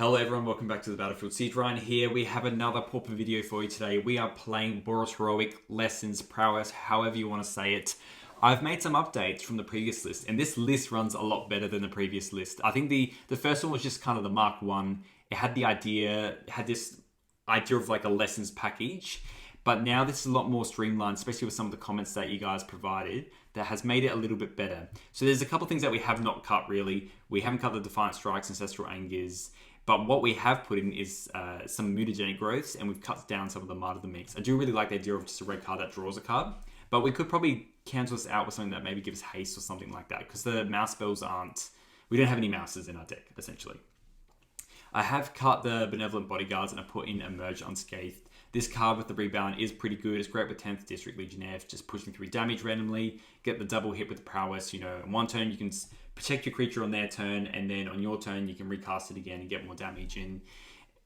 Hello everyone, welcome back to the Battlefield. Siege Ryan here. We have another Pauper video for you today. We are playing Boros Heroic, Lessons, Prowess, however you want to say it. I've made some updates from the previous list, and this list runs a lot better than the previous list. I think the first one was just kind of the Mark 1. It had this idea of like a lessons package, but now this is a lot more streamlined, especially with some of the comments that you guys provided, that has made it a little bit better. So there's a couple of things that we have not cut really. We haven't cut the Defiant Strikes, Ancestral Angers, but what we have put in is some mutagenic growths, and we've cut down some of the Martyr the Mix. I do really like the idea of just a red card that draws a card, but we could probably cancel this out with something that maybe gives haste or something like that, because the mouse spells we don't have any mouses in our deck, essentially. I have cut the Benevolent Bodyguards and I put in Emerge Unscathed. This card with the rebound is pretty good. It's great with 10th District Legionnaire, just pushing through damage randomly, get the double hit with the Prowess. You know, in one turn you can protect your creature on their turn, and then on your turn you can recast it again and get more damage in.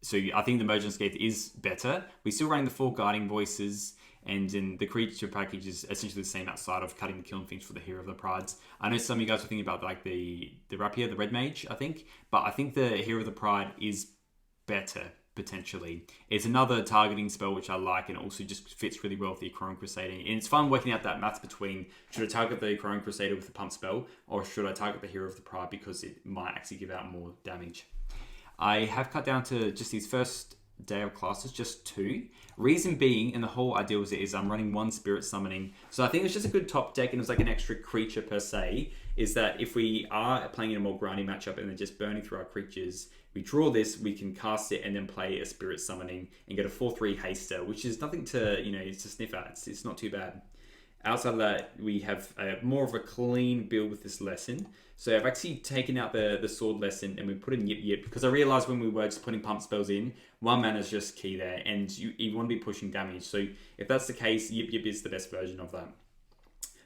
So I think the Emerge Unscathed is better. We still run the 4 Guiding Voices, and then the creature package is essentially the same outside of cutting the Killing Things for the Hero of the Prides. I know some of you guys were thinking about like the Rapier, the Red Mage, I think, but I think the Hero of the Pride is better, potentially. It's another targeting spell which I like, and also just fits really well with the Chrome Crusader. And it's fun working out that math between, should I target the Chrome Crusader with the pump spell, or should I target the Hero of the Pride because it might actually give out more damage. I have cut down to just these first day of classes, just 2. Reason being, and the whole idea with it is I'm running 1 Spirit Summoning. So I think it's just a good top deck, and it's like an extra creature per se, is that if we are playing in a more grindy matchup and then just burning through our creatures, we draw this, we can cast it and then play a Spirit Summoning and get a 4/3 haster, which is nothing to, to sniff at. It's not too bad. Outside of that, we have more of a clean build with this lesson. So I've actually taken out the sword lesson and we put in Yip Yip, because I realized when we were just putting pump spells in, 1 mana is just key there, and you want to be pushing damage. So if that's the case, Yip Yip is the best version of that.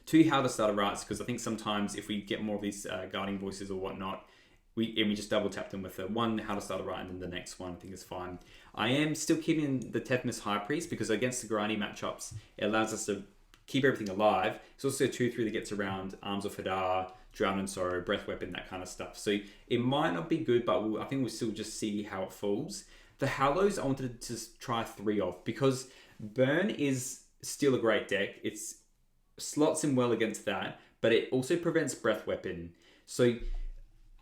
2 How to Start a Rights, because I think sometimes if we get more of these Guarding Voices or whatnot, we just double tap them with the 1 How to Start a Right, and then the next one I think is fine. I am still keeping the Tethmas High Priest, because against the grindy matchups, it allows us to keep everything alive. It's also a 2/3 that gets around Arms of Hadar, Drown and Sorrow, Breath Weapon, that kind of stuff. So it might not be good, but I think we'll still just see how it falls. The Hallows I wanted to just try 3 of, because Burn is still a great deck. It slots in well against that, but it also prevents Breath Weapon. So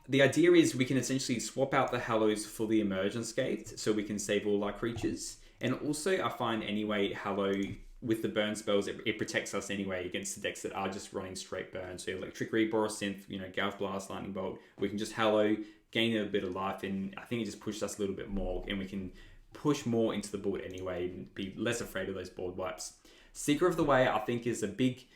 the idea is we can essentially swap out the Hallows for the Emerge Unscathed, so we can save all our creatures. And also I find anyway, Hallow with the burn spells, it protects us anyway against the decks that are just running straight burn. So like Trickery, Boros Synth, Galv Blast, Lightning Bolt, we can just Hallow, gain a bit of life, and I think it just pushes us a little bit more, and we can push more into the board anyway and be less afraid of those board wipes. Seeker of the Way I think is a big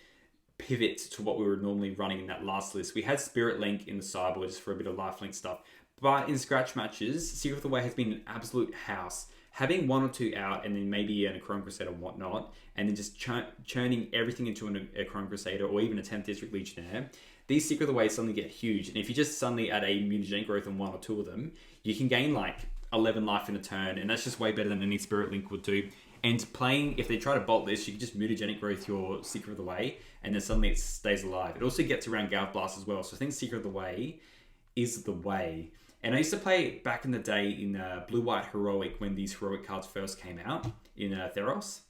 pivot to what we were normally running in that last list. We had Spirit Link in the sideboard just for a bit of lifelink stuff, but in scratch matches, Seeker of the Way has been an absolute house. Having 1 or 2 out, and then maybe a Chrome Crusader or whatnot, and then just churning everything into a Chrome Crusader or even a 10th District Legionnaire, these Seeker of the Way suddenly get huge. And if you just suddenly add a mutagenic growth on 1 or 2 of them, you can gain like 11 life in a turn, and that's just way better than any Spirit Link would do. And playing, if they try to bolt this, you can just mutagenic growth your Seeker of the Way, and then suddenly it stays alive. It also gets around Galv Blast as well, so I think Seeker of the Way is the way. And I used to play back in the day in Blue-White Heroic when these Heroic cards first came out in Theros.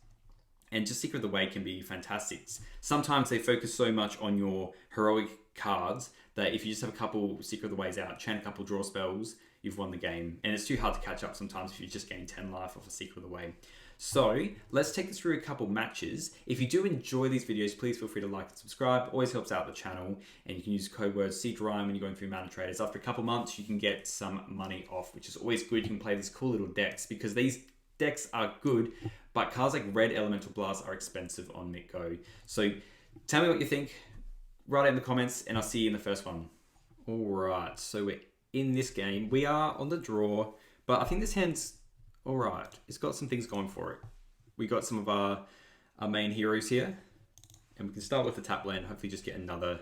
And just Seeker of the Way can be fantastic. Sometimes they focus so much on your Heroic cards that if you just have a couple Seeker of the Ways out, chain a couple draw spells, you've won the game. And it's too hard to catch up sometimes if you just gain 10 life off a Seeker of the Way. So let's take this through a couple matches. If you do enjoy these videos, please feel free to like and subscribe. Always helps out the channel. And you can use code word SiegeRyan when you're going through Mana Traders. After a couple months, you can get some money off, which is always good. You can play these cool little decks, because these decks are good, but cards like Red Elemental Blast are expensive on MitGo. So tell me what you think. Write it in the comments, and I'll see you in the first one. All right, so we're in this game. We are on the draw, but I think this hand's all right. It's got some things going for it. We got some of our main heroes here, and we can start with the tap land. Hopefully just get another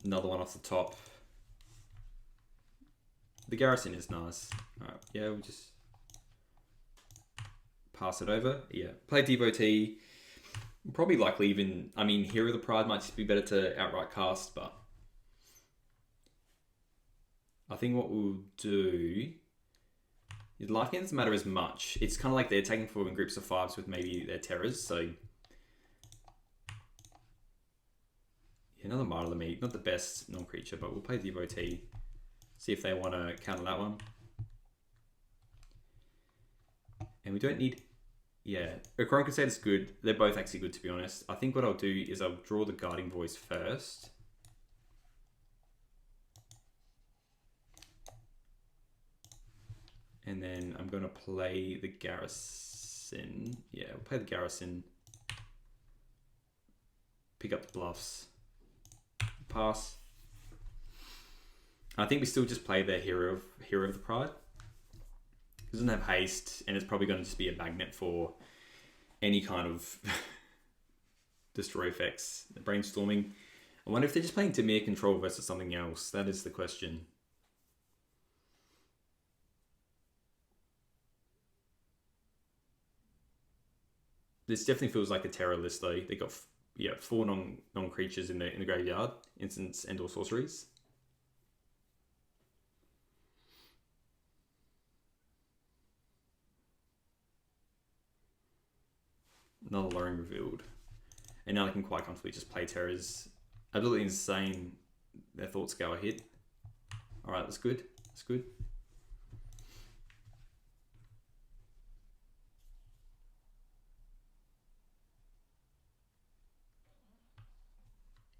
one off the top. The Garrison is nice. All right, yeah, we'll just pass it over. Yeah, play Devotee. Probably likely even, Hero of the Pride might just be better to outright cast, but I think what we'll do... Your life gain doesn't matter as much. It's kind of like they're taking forward in groups of 5s with maybe their terrors, so... Yeah, another Martyr of the Meat. Not the best non-creature, but we'll play Devotee. See if they want to counter that one. And we don't need... Yeah, Akron Crusade is good. They're both actually good, to be honest. I think what I'll do is I'll draw the Guarding Voice first. And then I'm going to play the Garrison. Yeah, we'll play the Garrison. Pick up the bluffs. Pass. I think we still just play the Hero of the Pride. It doesn't have haste, and it's probably going to just be a magnet for any kind of destroy effects. Brainstorming. I wonder if they're just playing Dimir control versus something else. That is the question. This definitely feels like a terror list, though. They got 4 non creatures in the graveyard, instants and or sorceries. Another lowering revealed. And now they can quite comfortably just play terrors. Absolutely insane. Their thoughts go a hit. Alright, that's good. That's good.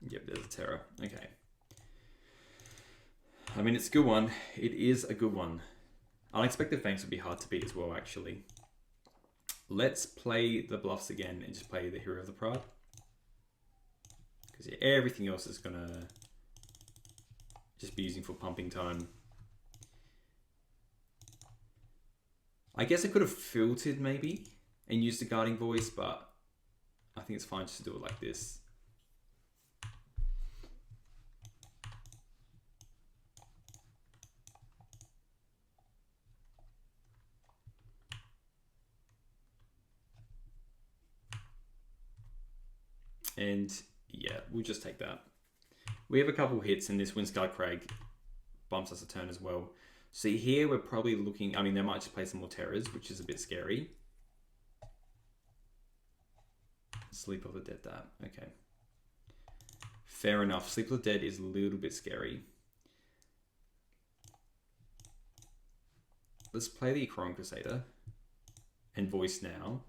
Yep, there's a terror. Okay. I mean, it's a good one. It is a good one. Unexpected Fangs would be hard to beat as well, actually. Let's play the bluffs again and just play the Hero of the Pride. Because yeah, everything else is going to just be using for pumping time. I guess I could have filtered maybe and used the Guarding Voice, but I think it's fine just to do it like this. And yeah, we'll just take that. We have a couple hits, and this Windscar Craig bumps us a turn as well. See, here we're probably looking... I mean, they might just play some more terrors, which is a bit scary. Sleep of the Dead, that. Okay. Fair enough. Sleep of the Dead is a little bit scary. Let's play the Akron Crusader and Voice now.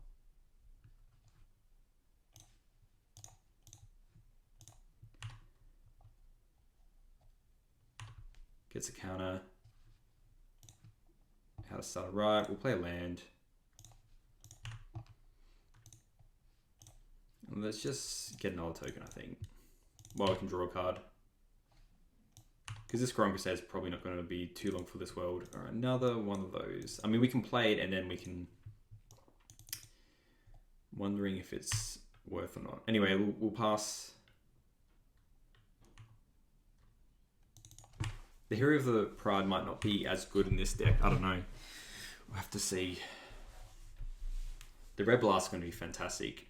Gets a counter. How to start a right. We'll play a land. And let's just get another token, I think. Well, we can draw a card. Because this Grand Crusade is probably not going to be too long for this world. Or another one of those. I mean, we can play it and then we can... Wondering if it's worth or not. Anyway, we'll pass... The Hero of the Pride might not be as good in this deck. I don't know. We'll have to see. The Red Blast is going to be fantastic.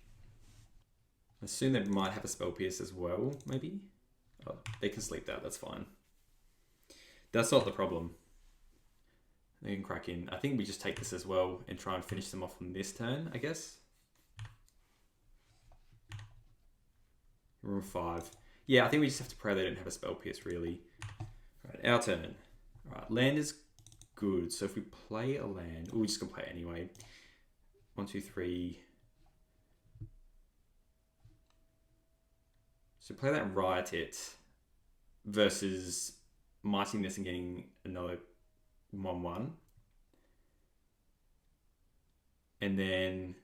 I assume they might have a Spell Pierce as well, maybe? Oh, they can sleep that. That's fine. That's not the problem. They can crack in. I think we just take this as well and try and finish them off on this turn, I guess. Room 5. Yeah, I think we just have to pray they don't have a Spell Pierce, really. Right, our turn. Alright, land is good. So if we play a land... we're just going to play it anyway. 1, 2, 3. So play that Riot It versus mighting this and getting another 1/1. And then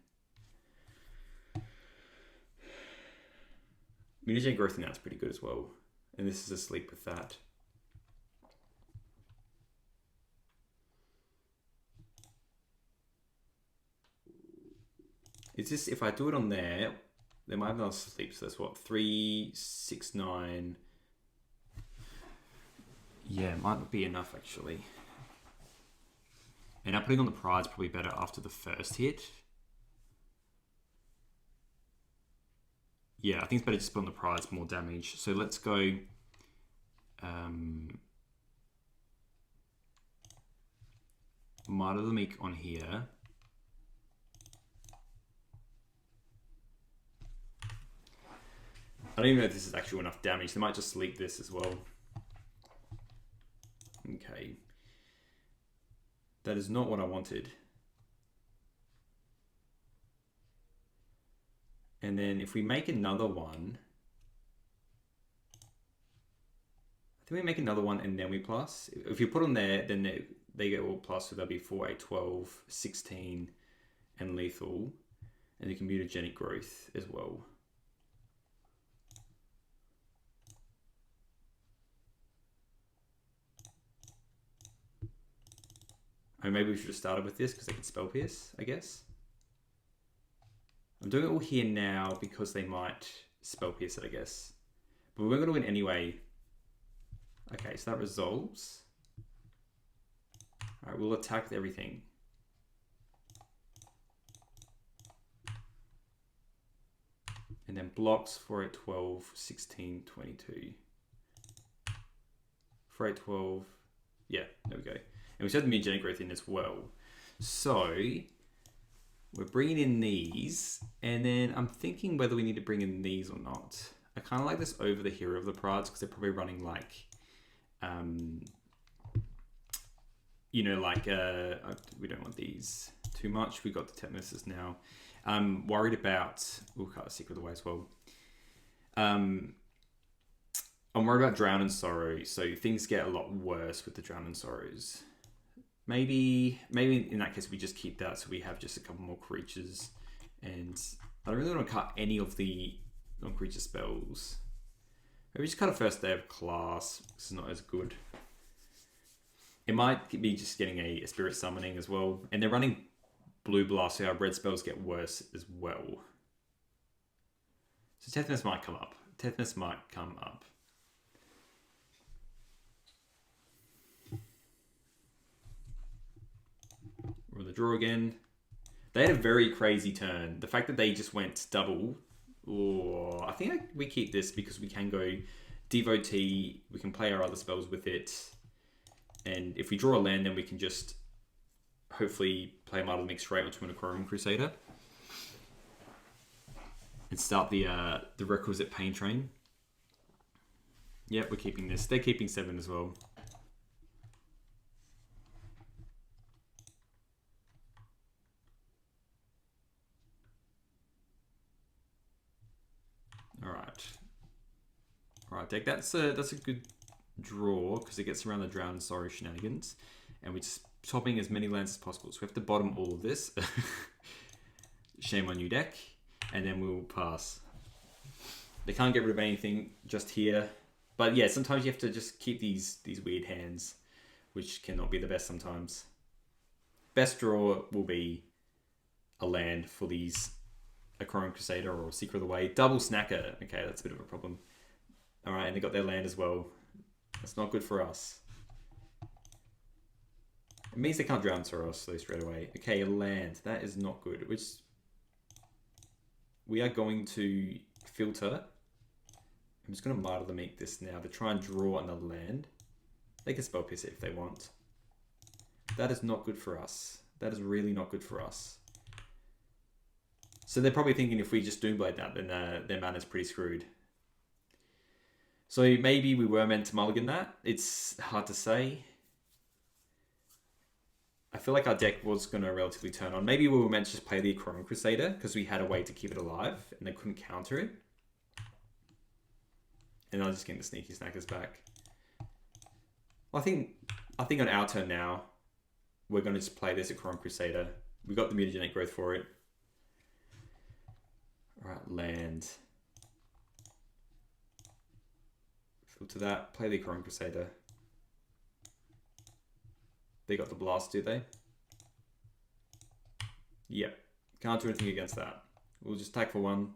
Mutagen Growth now is pretty good as well. And this is asleep with that. It's just, if I do it on there, they might have another sleep. So that's what, 3, 6, 9. Yeah, it might not be enough actually. And now putting on the Pride is probably better after the first hit. Yeah, I think it's better just put on the Pride, more damage. So let's go Might of the Meek on here. I don't even know if this is actually enough damage. They might just sleep this as well. Okay. That is not what I wanted. And then if we make another one, I think we make another one and then we plus. If you put them there, then they get all plus, so they'll be 4, 8, 12, 16, and lethal. And you can mutagenic growth as well. Or maybe we should have started with this because they can spell pierce, I guess. I'm doing it all here now because they might spell pierce it, I guess. But we're going to win anyway. Okay, so that resolves. Alright, we'll attack with everything. And then blocks 4, 8, 12, 16, 22. 4, 8, 12. Yeah, there we go. And we set the mutagenic growth in as well. So we're bringing in these, and then I'm thinking whether we need to bring in these or not. I kind of like this over the Hero of the Prads because they're probably running like, you know, like, we don't want these too much. We got the Tetanus now. I'm worried about, we'll cut a Secret of the Way as well. I'm worried about Drown in Sorrow, so things get a lot worse with the Drown in Sorrows. Maybe in that case we just keep that so we have just a couple more creatures, and I don't really want to cut any of the non-creature spells. Maybe just cut a First Day of Class, because it's not as good. It might be just getting a Spirit Summoning as well, and they're running Blue Blast, so our red spells get worse as well. So Tetanus might come up. Tetanus might come up. We're on the draw again. They had a very crazy turn. The fact that they just went double. Oh, I think we keep this because we can go Devotee. We can play our other spells with it. And if we draw a land, then we can just hopefully play Might of the Meek straight onto an Aquarium Crusader. And start the requisite pain train. Yep, we're keeping this. They're keeping 7 as well. Alright, deck. That's a good draw because it gets around the Drown and Sorrow shenanigans, and we're just topping as many lands as possible. So we have to bottom all of this. Shame on you, deck, and then we'll pass. They can't get rid of anything just here, but yeah, sometimes you have to just keep these weird hands, which cannot be the best sometimes. Best draw will be a land for these. A Aquarium Crusader or Secret of the Way. Double Snacker. Okay, that's a bit of a problem. Alright, and they got their land as well. That's not good for us. It means they can't Drown Soros though straight away. Okay, a land. That is not good. Which we are going to filter. I'm just going to Might of the Meek this now to try and draw another land. They can spell piss it if they want. That is not good for us. That is really not good for us. So they're probably thinking if we just Doomblade that, then their mana's pretty screwed. So maybe we were meant to mulligan that. It's hard to say. I feel like our deck was going to relatively turn on. Maybe we were meant to just play the Aquarium Crusader because we had a way to keep it alive and they couldn't counter it. And I was just getting the Sneaky Snackers back. Well, I think on our turn now, we're going to just play this Aquarium Crusader. We got the mutagenic growth for it. Alright, land. Filter that. Play the Aquarium Crusader. They got the blast, do they? Yep. Can't do anything against that. We'll just attack for 1.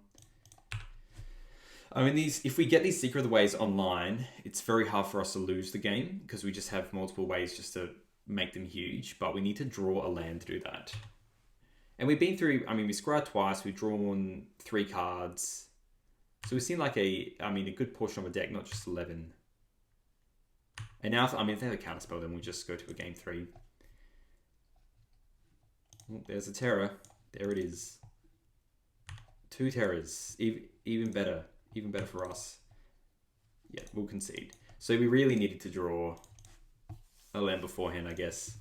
I mean, if we get these Secret of the Ways online, it's very hard for us to lose the game because we just have multiple ways just to make them huge, but we need to draw a land to do that. And we've been through, I mean, we scryed twice, we've drawn 3 cards. So we've seen like a good portion of a deck, not just 11. And now, I mean, if they have a counterspell, then we'll just go to a game 3. Oh, there's a terror. There it is. 2 terrors. Even better. Even better for us. Yeah, we'll concede. So we really needed to draw a land beforehand, I guess.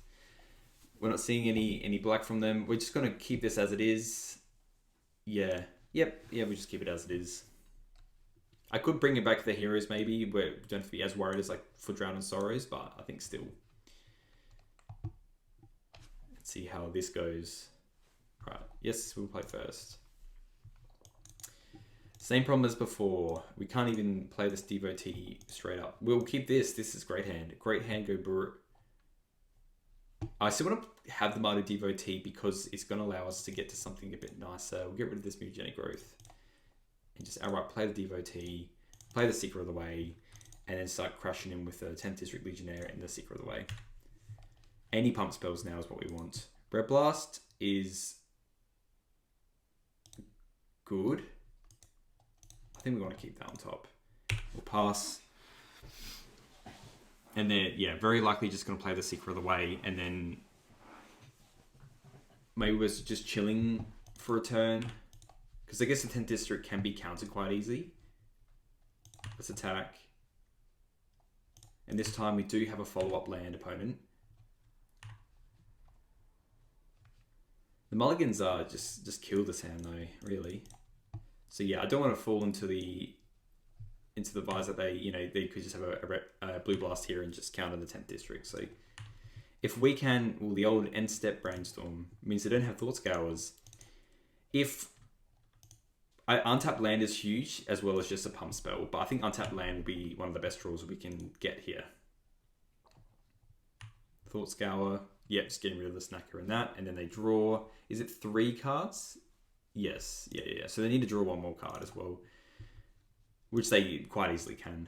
We're not seeing any black from them. We're just going to keep this as it is. Yeah. Yep. Yeah, we just keep it as it is. I could bring it back to the heroes maybe, where we don't have to be as worried as like for Drown and Sorrows, but I think still. Let's see how this goes. Right. Yes, we'll play first. Same problem as before. We can't even play this Devotee straight up. We'll keep this. This is great hand. Great hand, go Boros. I still want to have the Martyr Devotee because it's going to allow us to get to something a bit nicer. We'll get rid of this Mutagenic Growth. And just outright play the Devotee, play the Seeker of the Way, and then start crushing him with the 10th District Legionnaire and the Seeker of the Way. Any pump spells now is what we want. Red Blast is good. I think we want to keep that on top. We'll pass. And then, yeah, very likely just going to play the Seeker of the Way, and then maybe we're just chilling for a turn. Because I guess the 10th District can be countered quite easy. Let's attack. And this time we do have a follow-up land opponent. The mulligans are just kill this hand though, really. So yeah, I don't want to fall into the vise that they could just have a blue blast here and just counter the 10th District. So if we can, well, the old end step brainstorm means they don't have Thought Scours. If untapped land is huge as well as just a pump spell, but I think untapped land will be one of the best draws we can get here. Thought Scour, yep, just getting rid of the snacker and that, and then they draw. Is it 3 cards? Yes, yeah. So they need to draw 1 more card as well, which they quite easily can.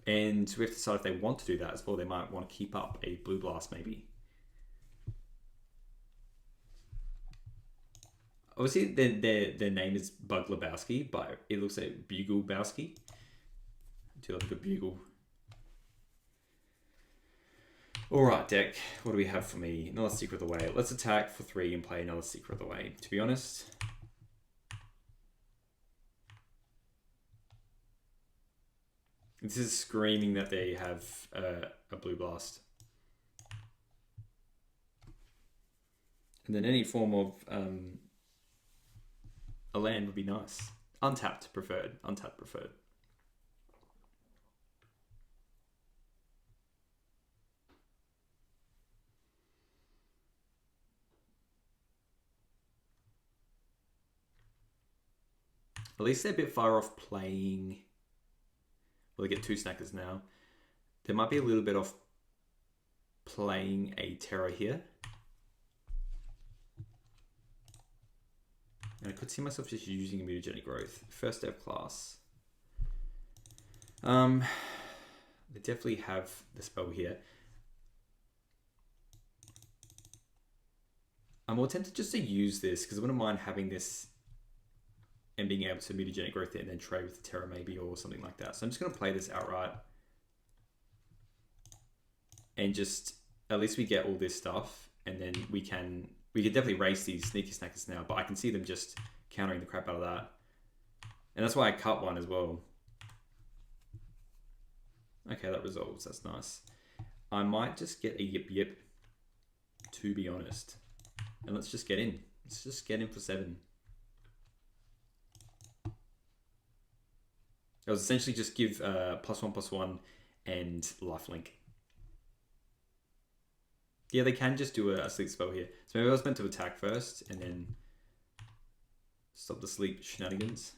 And we have to decide if they want to do that as well. They might want to keep up a blue blast maybe. Obviously, their name is Bug Lebowski, but it looks like Bugle Bowski. Do you like a bugle? Alright, deck. What do we have for me? Another Secret of the Way. Let's attack for 3 and play another Secret of the Way. To be honest, this is screaming that they have a blue blast. And then any form of a land would be nice. Untapped preferred. Untapped preferred. At least they're a bit far off playing. Well, they get 2 snackers now. They might be a little bit off playing a Terror here. And I could see myself just using a Mutagenic Growth. First dev class. They definitely have the spell here. I'm more tempted just to use this because I wouldn't mind having this and being able to Mutagenic Growth it and then trade with the Terror maybe or something like that. So I'm just going to play this outright. And just, at least we get all this stuff. And then we can definitely race these Sneaky Snackers now. But I can see them just countering the crap out of that. And that's why I cut 1 as well. Okay, that resolves. That's nice. I might just get a Yip, to be honest. And let's just get in. Let's just get in for 7. I was essentially just give +1/+1 and lifelink. Yeah, they can just do a sleep spell here. So maybe I was meant to attack first and then stop the sleep shenanigans.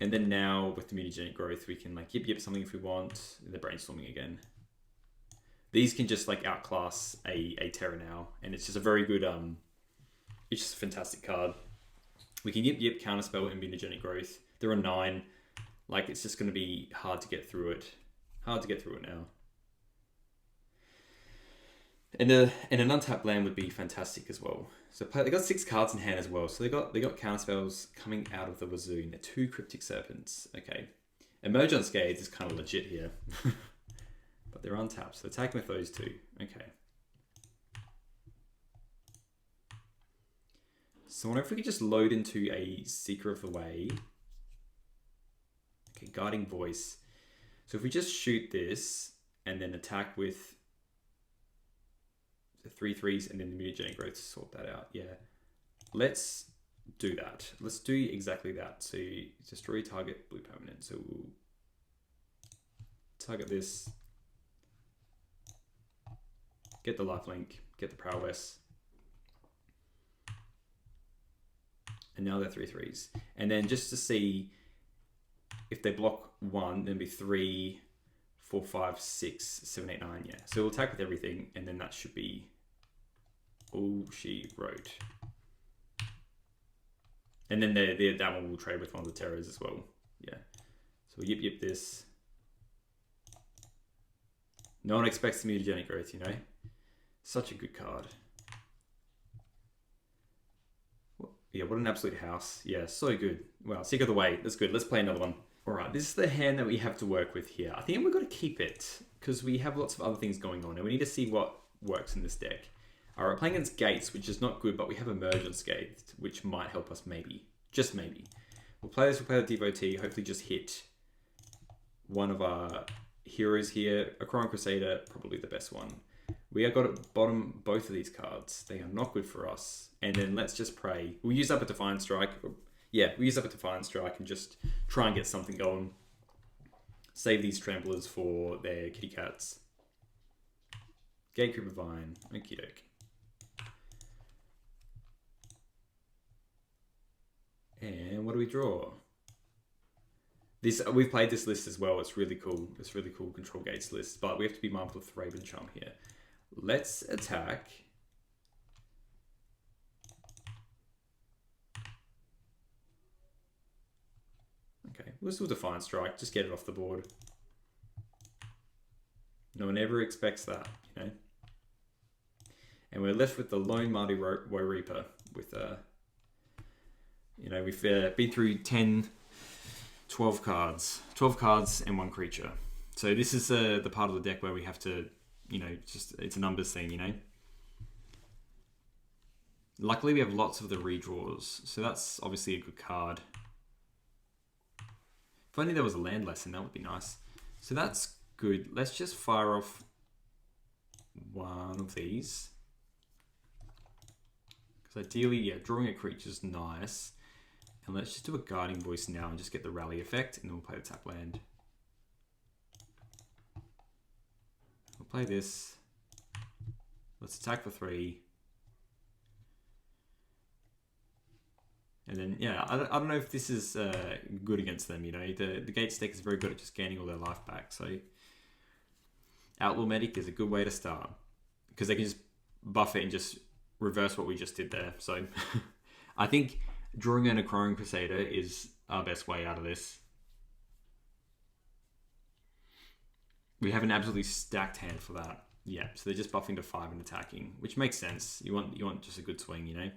And then now with the Mutagenic Growth, we can like yip something if we want. They're brainstorming again. These can just like outclass a Terror now, and it's just a very good it's just a fantastic card. We can yip counterspell and Mutagenic Growth. There are 9. Like it's just going to be hard to get through it. Hard to get through it now. And an untapped land would be fantastic as well. So they got 6 cards in hand as well. So they got counterspells coming out of the wazoo. They're 2 Cryptic Serpents. Okay. Emerge Unscathed is kind of legit here. But they're untapped, so attacking with those 2. Okay. So I wonder if we could just load into a Seeker of the Way. Okay, Guiding Voice. So if we just shoot this and then attack with the 3/3s and then the mutagenic growth to sort that out. Yeah. Let's do that. Let's do exactly that. So destroy target blue permanent. So we'll target this. Get the lifelink. Get the prowess. And now they're 3/3s. And then just to see if they block 1, then it'll be 3, 4, 5, 6, 7, 8, 9. Yeah. So we'll attack with everything, and then that should be all she wrote. And then that one will trade with one of the terrors as well. Yeah. So we'll yip this. No one expects the mutagenic growth, you know? Such a good card. Yeah, what an absolute house. Yeah, so good. Wow, Seeker of the Way. That's good. Let's play another one. All right, this is the hand that we have to work with here. I think we've got to keep it because we have lots of other things going on and we need to see what works in this deck. All right, playing against Gates, which is not good, but we have Emerge Unscathed, which might help us maybe. Just maybe. We'll play this, we'll play the Devotee, hopefully just hit one of our heroes here. A Crying Crusader, probably the best one. We have got to bottom both of these cards. They are not good for us. And then let's just pray. We'll use up a Defiant Strike. Yeah, we'll use up a Defiant Strike and just try and get something going. Save these Tramplers for their kitty cats. Gatecreeper Vine. Okie doke. And what do we draw? We've played this list as well. It's really cool. It's really cool Control Gates list. But we have to be mindful of Raven Charm here. Let's attack. Okay, we'll still Defiant Strike. Just get it off the board. No one ever expects that, you know. And we're left with the Lone Marty Woe Reaper with you know, we've been through 10, 12 cards. 12 cards and 1 creature. So this is the part of the deck where we have to, you know, just, it's a numbers thing, you know. Luckily we have lots of the redraws, so that's obviously a good card. If only there was a land lesson, that would be nice. So that's good. Let's just fire off one of these. Because ideally, yeah, drawing a creature is nice. And let's just do a Guiding Voice now and just get the rally effect, and then we'll play the tap land. We'll play this. Let's attack for 3. And then, yeah, I don't know if this is good against them, you know. The Gates deck is very good at just gaining all their life back. So Outlaw Medic is a good way to start. Because they can just buff it and just reverse what we just did there. So I think drawing in a Crying Crusader is our best way out of this. We have an absolutely stacked hand for that. Yeah, so they're just buffing to 5 and attacking, which makes sense. You want just a good swing, you know?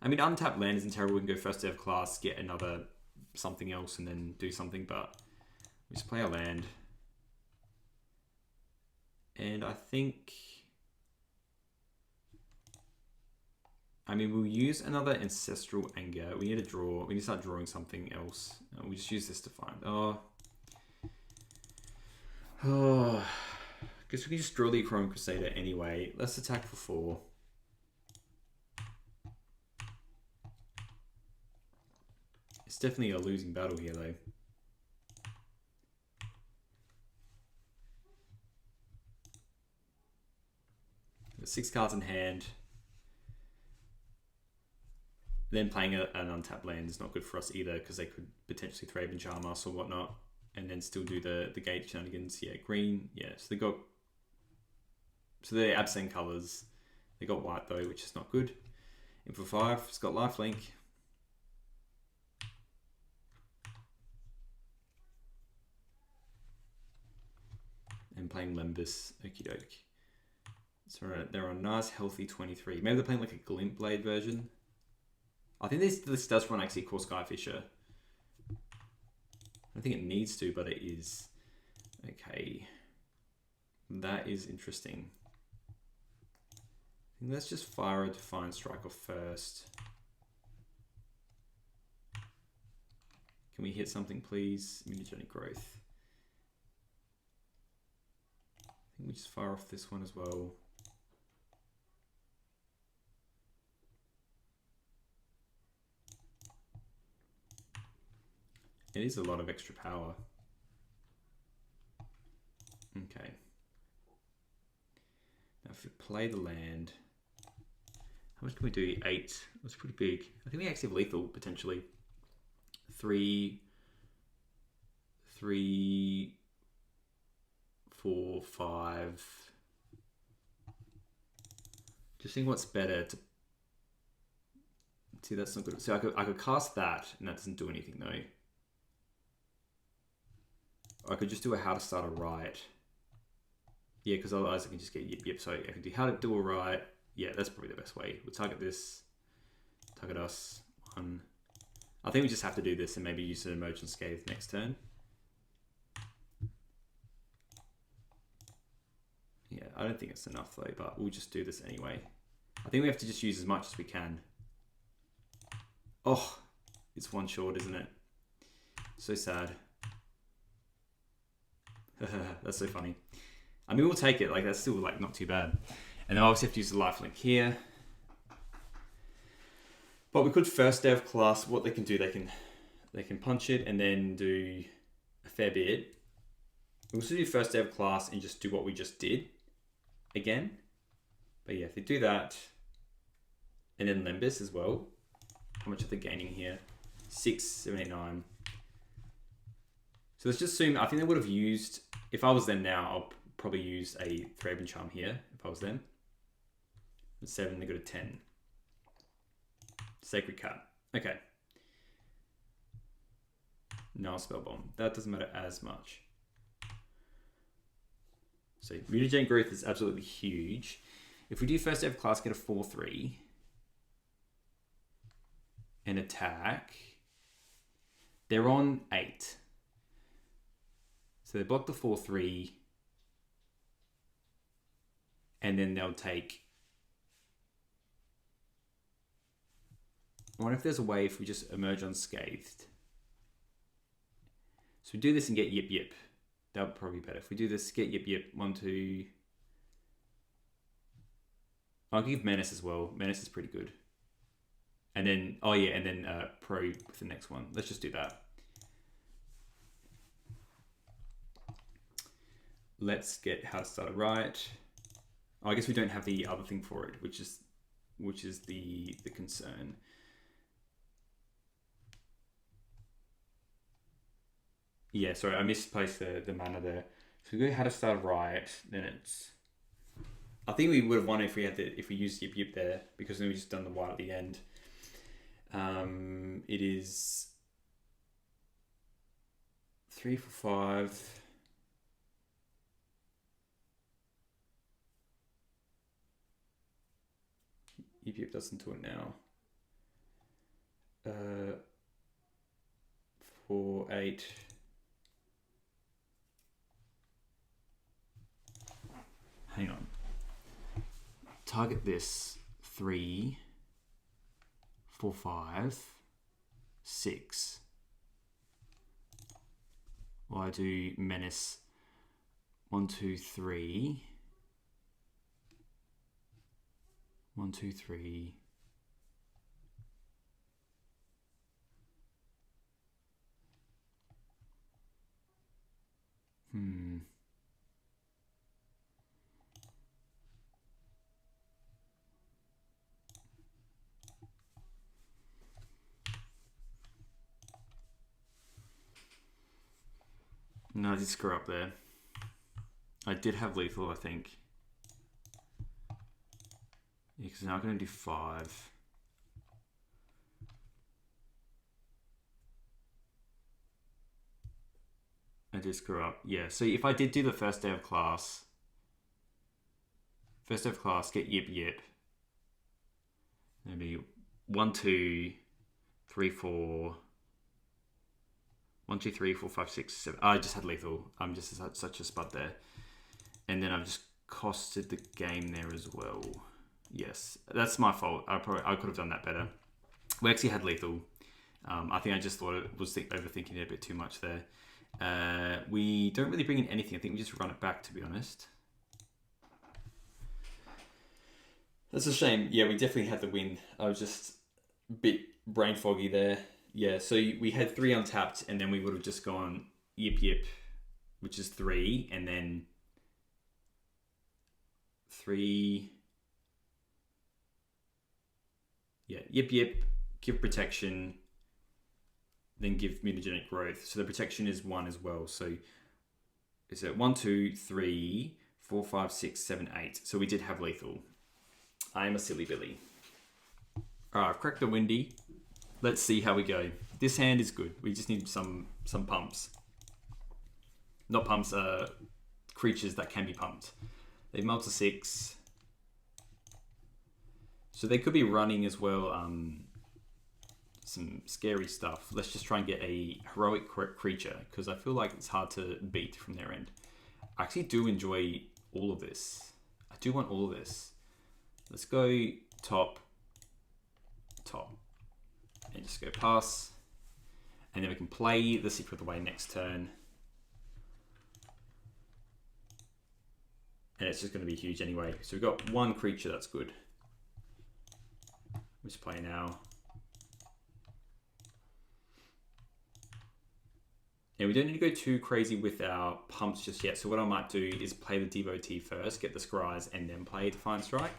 I mean, untapped land isn't terrible. We can go first dev class, get another something else, and then do something, but we just play our land. And I think... I mean, we'll use another Ancestral Anger. We need to draw. We need to start drawing something else. We just use this to find. Oh. Guess we can just draw the Crying Crusader anyway. Let's attack for 4. It's definitely a losing battle here, though. 6 cards in hand. Then playing an untapped land is not good for us either, because they could potentially Thraben Charm us or whatnot, and then still do the gate shenanigans. Yeah, green. Yeah, so they got... So they're Abzan colours. They got white though, which is not good. In for 5, it's got lifelink. And playing Lembus. Okie doke. So they're on nice, healthy 23. Maybe they're playing like a Glint Blade version. I think this does run actually Core Skyfisher. I don't think it needs to, but it is. Okay. That is interesting. Let's just fire a Defiant Strike off first. Can we hit something, please? Mutagenic Growth. I think we just fire off this one as well. It is a lot of extra power. Okay. Now if we play the land, how much can we do? 8. That's pretty big. I think we actually have lethal potentially. 3, 4, 5. Just think what's better to. See, that's not good. So I could cast that, and that doesn't do anything though. Or I could just do a How to Start a Riot. Yeah, because otherwise I can just get yip. So I can do How to Do a Riot. Yeah, that's probably the best way. We'll target this. Target us. 1. I think we just have to do this and maybe use an Emergent Scathe next turn. Yeah, I don't think it's enough though, but we'll just do this anyway. I think we have to just use as much as we can. Oh, it's 1 short, isn't it? So sad. That's so funny. I mean, we'll take it. Like, that's still like not too bad. And then obviously have to use the lifelink here. But we could first dev class. What they can do, they can punch it and then do a fair bit. We'll also do first dev class and just do what we just did again. But yeah, if they do that, and then Limbus as well. How much are they gaining here? 6, 7, 8, 9. So let's just assume, I think they would have used, if I was them now, I'll probably use a Thraben Charm here, if I was them. At 7, they go to 10. Sacred Cat. Okay. No Spell Bomb. That doesn't matter as much. So Mutagenic Growth is absolutely huge. If we do first dev class, get a 4/3 and attack, they're on 8. So they block the 4/3 and then they'll take. I wonder if there's a way if we just emerge unscathed. So we do this and get yip. That would probably be better. If we do this, get yip. 1, 2. I'll give Menace as well. Menace is pretty good. And then, oh yeah, and then Pro with the next one. Let's just do that. Let's get How to Start a Riot. Oh, I guess we don't have the other thing for it, which is the concern. Yeah, sorry, I misplaced the mana there. So we go How to Start a Riot, then it's. I think we would have won if we used yip there, because then we just done the white at the end. It is 3 for 5. Yip doesn't do it now. 4, 8. Hang on. Target this 3, 4, 5, 6. Well, I do Menace 1, 2, 3. 1, 2, 3. No, I did screw up there. I did have lethal, I think. Yeah, because now I'm going to do 5. I did screw up. Yeah, so if I did do the first day of class, First of class, get yip yip. Maybe 1, 2, 3, 4. 1, 2, 3, 4, 5, 6, 7. Oh, I just had lethal. I'm just such a spud there. And then I've just costed the game there as well. Yes, that's my fault. I could have done that better. We actually had lethal. I think I just thought it was overthinking it a bit too much there. We don't really bring in anything. I think we just run it back, to be honest. That's a shame. Yeah, we definitely had the win. I was just a bit brain foggy there. Yeah, so we had 3 untapped, and then we would have just gone yip yip, which is 3, and then 3. Yeah, yip yip, give protection, then give mutagenic growth. So the protection is 1 as well. So is it 1, 2, 3, 4, 5, 6, 7, 8. So we did have lethal. I am a silly Billy. All right, I've cracked the windy. Let's see how we go. This hand is good. We just need some pumps. Not pumps, creatures that can be pumped. They melt to 6. So they could be running as well some scary stuff. Let's just try and get a heroic creature, because I feel like it's hard to beat from their end. I actually do enjoy all of this. I do want all of this. Let's go top, and just go pass. And then we can play the Secret of the Way next turn. And it's just going to be huge anyway. So we've got 1 creature, that's good. We just play now. And we don't need to go too crazy with our pumps just yet. So what I might do is play the Devotee first, get the Scries, and then play Defiant Strike.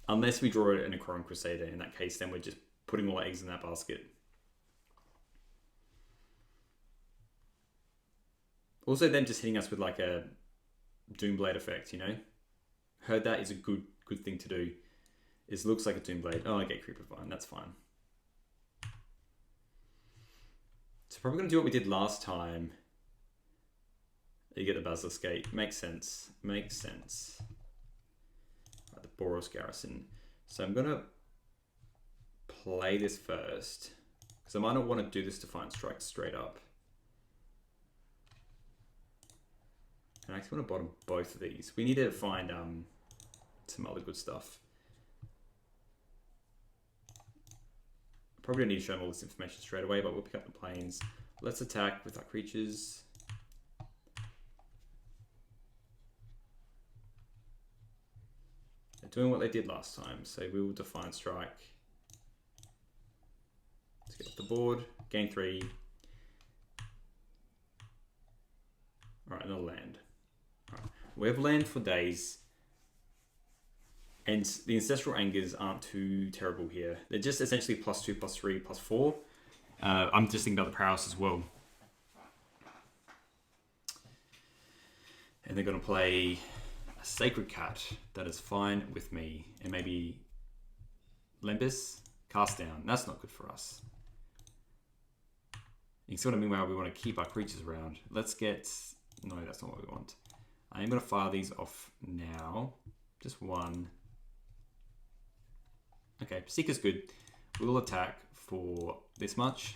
Unless we draw an Necron Crusader. In that case, then we're just putting all our eggs in that basket. Also, then just hitting us with like a Doomblade effect, you know? Heard that is a good thing to do. It looks like a Doomblade. Oh, I get Creeper Vine. That's fine. So probably going to do what we did last time. You get the Basilisk Gate. Makes sense. Makes sense. Right, the Boros Garrison. So I'm going to play this first, because I might not want to do this Defiant Strike straight up. And I actually want to bottom both of these. We need to find some other good stuff. Probably don't need to show them all this information straight away, but we'll pick up the planes. Let's attack with our creatures. They're doing what they did last time, so we will Defiant Strike. Let's get off the board. Gain 3. Alright, another land. All right. We have land for days. And the Ancestral Angers aren't too terrible here. They're just essentially +2, +3, +4. I'm just thinking about the Prowess as well. And they're going to play a Sacred Cat. That is fine with me. And maybe Lembis, Cast Down. That's not good for us. You see what I mean? Where we want to keep our creatures around. Let's get... No, that's not what we want. I am going to fire these off now. Just 1. Okay, Seeker's good. We will attack for this much.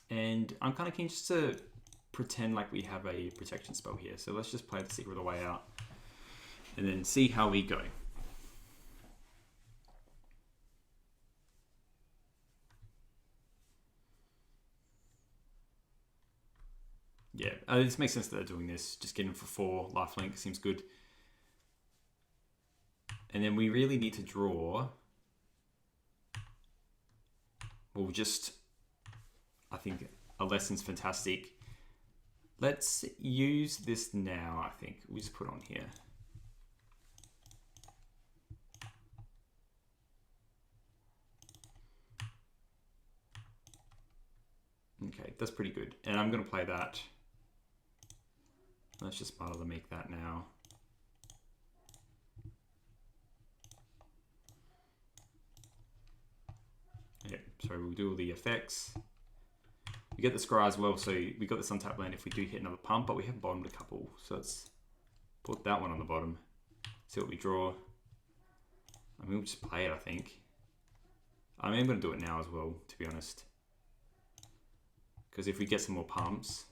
And I'm kind of keen just to pretend like we have a protection spell here. So let's just play the Secret of the Way out and then see how we go. Yeah, this makes sense that they're doing this. Just getting for 4 lifelink seems good. And then we really need to draw. Well, just, I think a lesson's fantastic. Let's use this now, I think. We just put on here. Okay, that's pretty good. And I'm going to play that. Let's just bother to make that now. Yep, so we'll do all the effects. We get the scry as well, so we got this untapped land if we do hit another pump, but we have bottomed a couple, so let's put that one on the bottom. See what we draw. I mean, we'll just play it, I think. I mean, I'm going to do it now as well, to be honest. Because if we get some more pumps...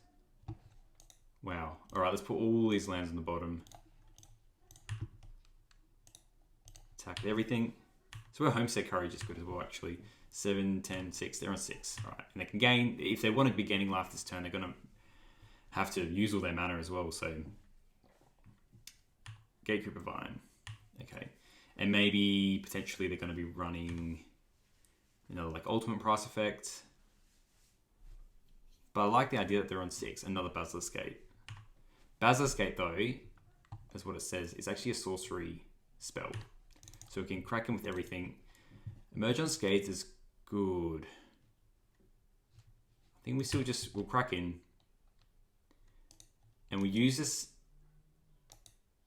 Wow. Alright, let's put all these lands on the bottom. Attack everything. So our homestead courage is good as well, actually. 7, 10, 6. They're on 6. Alright. And they can gain... If they want to be gaining life this turn, they're going to have to use all their mana as well, so... Gatekeeper Vine. Okay. And maybe, potentially, they're going to be running... Another, like, ultimate price effect. But I like the idea that they're on 6. Another Basilisk Gate. Basilisk Gate, though, is what it says, is actually a sorcery spell. So we can crack in with everything. Emerge on Skates is good. I think we still just... We'll crack in. And we use this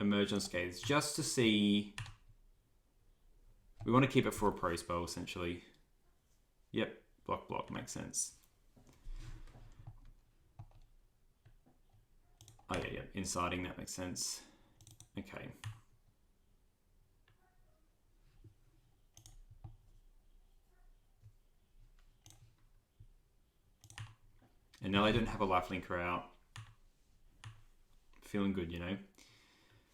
Emerge on Skates just to see... We want to keep it for a pro spell, essentially. Yep, block, makes sense. Oh yeah, inciting, that makes sense. Okay. And now they don't have a life linker out. Feeling good, you know.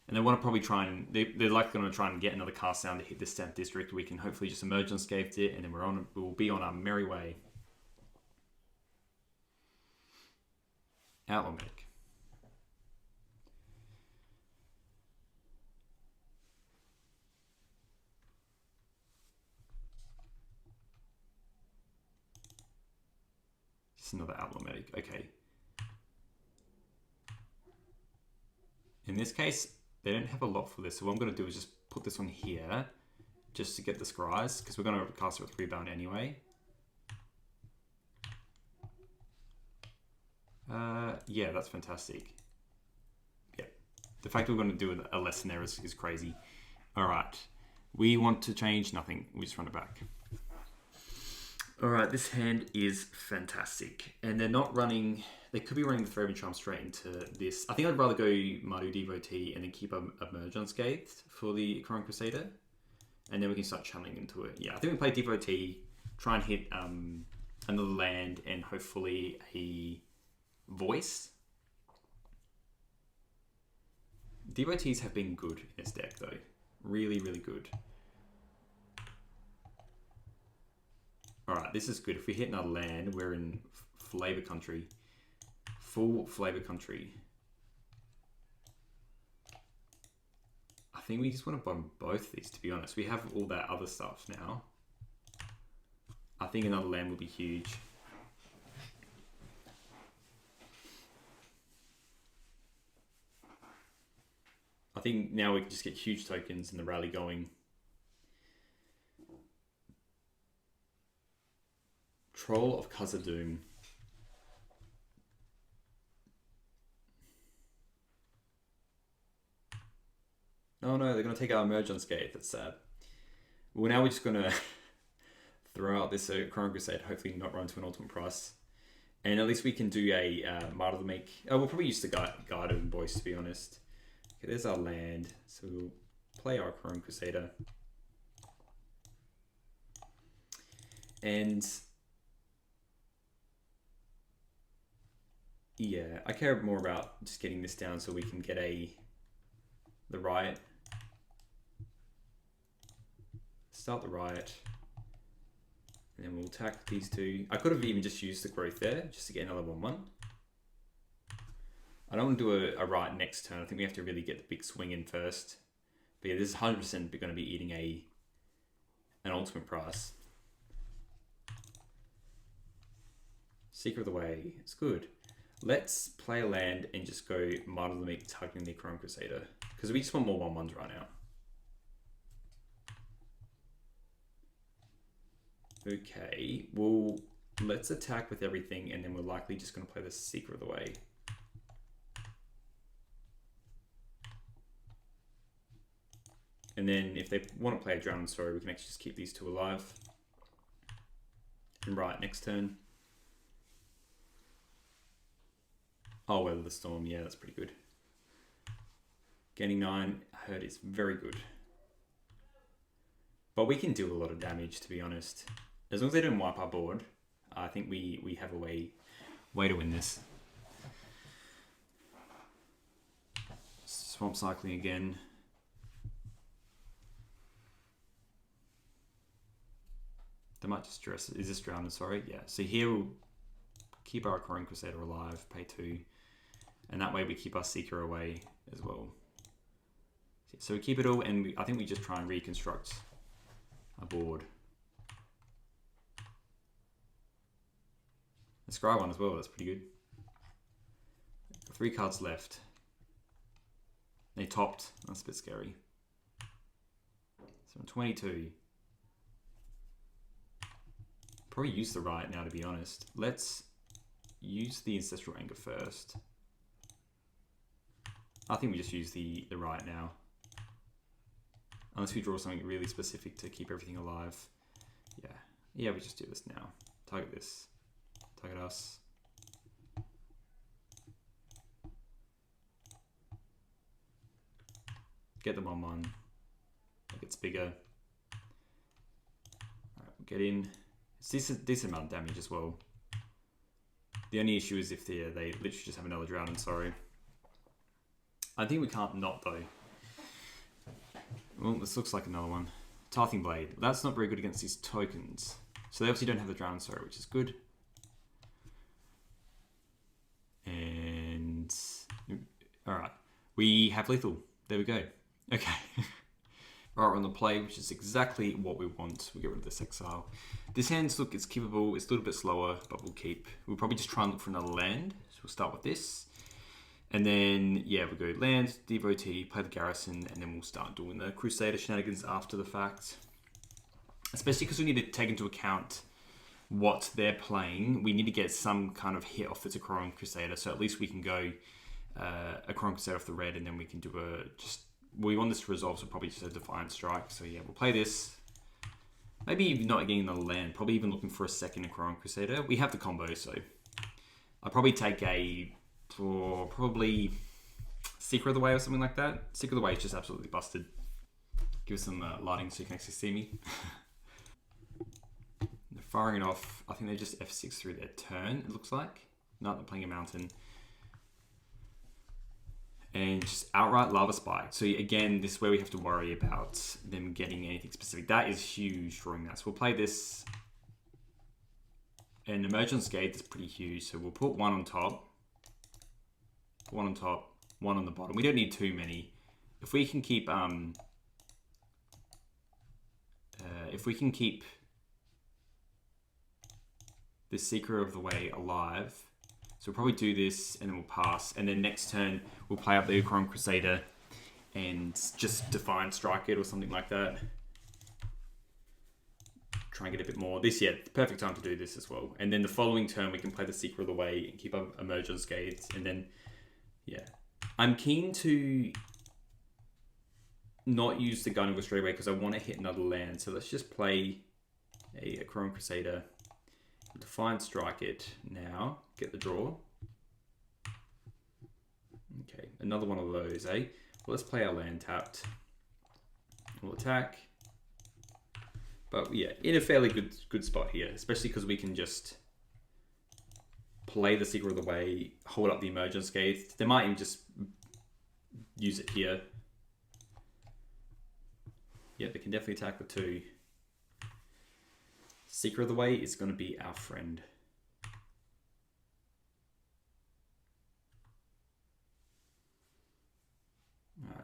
And they want to probably try and... They're likely going to try and get another cast down to hit this Stamp District. We can hopefully just Emerge on Scathed it, and then we'll be on our merry way. Outlaw Medic. Just another Outlaw Medic. Okay. In this case, they don't have a lot for this, so what I'm going to do is just put this one here, just to get the scries, because we're going to cast it with Rebound anyway. Yeah, that's fantastic. Yeah, the fact that we're going to do a lesson there is crazy. All right, we want to change nothing. We just run it back. All right, this hand is fantastic, and they're not running. They could be running the Forever Charm straight into this. I think I'd rather go Mardu Devotee and then keep a Merge Unscathed for the Chrome Crusader, and then we can start channeling into it. Yeah, I think we play Devotee, try and hit another land, and hopefully a Voice. Devotees have been good in this deck, though. Really, really good. Alright, this is good. If we hit another land, we're in Flavor Country. Full Flavor Country. I think we just want to bottom both these, to be honest. We have all that other stuff now. I think another land will be huge. I think now we can just get huge tokens and the rally going. Troll of Khazad-dûm. Oh no, they're going to take our Emerge Unscathed. That's sad. Well, now we're just going to throw out this Chrome Crusade, hopefully not run to an ultimate price. And at least we can do a Martyr to make... Oh, we'll probably use the Guardian Voice, to be honest. Okay, there's our land. So we'll play our Chrome Crusader. And... yeah, I care more about just getting this down so we can get the Riot. Start the Riot. And then we'll attack these two. I could have even just used the Growth there, just to get another 1/1. I don't want to do a Riot next turn. I think we have to really get the big swing in first. But yeah, this is 100% going to be eating an ultimate price. Secret of the Way. It's good. Let's play a land and just go Martyr to the Meek, targeting the Chrome Crusader. Because we just want more 1/1s right now. Okay, well, let's attack with everything, and then we're likely just going to play the Secret of the Way. And then if they want to play a Drowning Story, we can actually just keep these two alive. And right, next turn. Oh, Weather the Storm. Yeah, that's pretty good. Gaining 9, I heard it's very good. But we can do a lot of damage, to be honest. As long as they don't wipe our board, I think we have a way to win this. Swamp cycling again. They might just stress. Is this Drowner? Sorry. Yeah. So here we'll keep our Aquarian Crusader alive, pay 2. And that way we keep our Seeker away as well. So we keep it all, and I think we just try and reconstruct our board. The Scry one as well, that's pretty good. 3 cards left. They topped, that's a bit scary. So 22. Probably use the right now, to be honest. Let's use the Ancestral Anger first. I think we just use the right now. Unless we draw something really specific to keep everything alive. Yeah, we just do this now. Target this. Target us. Get them on 1. It gets bigger. Alright, we'll get in. It's decent amount of damage as well. The only issue is if they literally just have another Drowning, sorry. I think we can't not though. Well, this looks like another one. Tithing Blade. That's not very good against these tokens. So they obviously don't have the Drown Sorrow, which is good. And... alright. We have lethal. There we go. Okay. Alright, we're on the play, which is exactly what we want. We'll get rid of this exile. This hand's, look, it's keepable. It's a little bit slower, but we'll keep. We'll probably just try and look for another land. So we'll start with this. And then, yeah, we'll go land, devotee, play the garrison, and then we'll start doing the Crusader shenanigans after the fact. Especially because we need to take into account what they're playing. We need to get some kind of hit off this Aquarian Crusader, so at least we can go Aquarian Crusader off the red, and then we can do we want this to resolve, so probably just a Defiant Strike. So yeah, we'll play this. Maybe not getting another land, probably even looking for a second Aquarian Crusader. We have the combo, so I'll probably take probably Seeker of the Way or something like that. Seeker of the Way is just absolutely busted. Give us some lighting so you can actually see me. They're firing it off. I think they just F6 through their turn, it looks like. No, they're playing a mountain. And just outright Lava Spike. So again, this is where we have to worry about them getting anything specific. That is huge, drawing that. So we'll play this. And Emergence Gate is pretty huge. So we'll put 1 on top. 1 on top, 1 on the bottom. We don't need too many. If we can keep the Seeker of the Way alive, so we'll probably do this and then we'll pass. And then next turn we'll play up the Aquarian Crusader and just Defiant Strike it or something like that. Try and get a bit more. This, yeah, perfect time to do this as well. And then the following turn we can play the Seeker of the Way and keep up Emergence Gates, and then yeah, I'm keen to not use the Gun straight away because I want to hit another land. So let's just play a Aquarian Crusader, Defiant Strike it now, get the draw. Okay, another one of those, eh? Well, let's play our land tapped. We'll attack. But yeah, in a fairly good spot here, especially because we can just play the Seeker of the Way, hold up the Emergence Gate. They might even just use it here. Yeah, they can definitely attack the 2. Seeker of the Way is going to be our friend.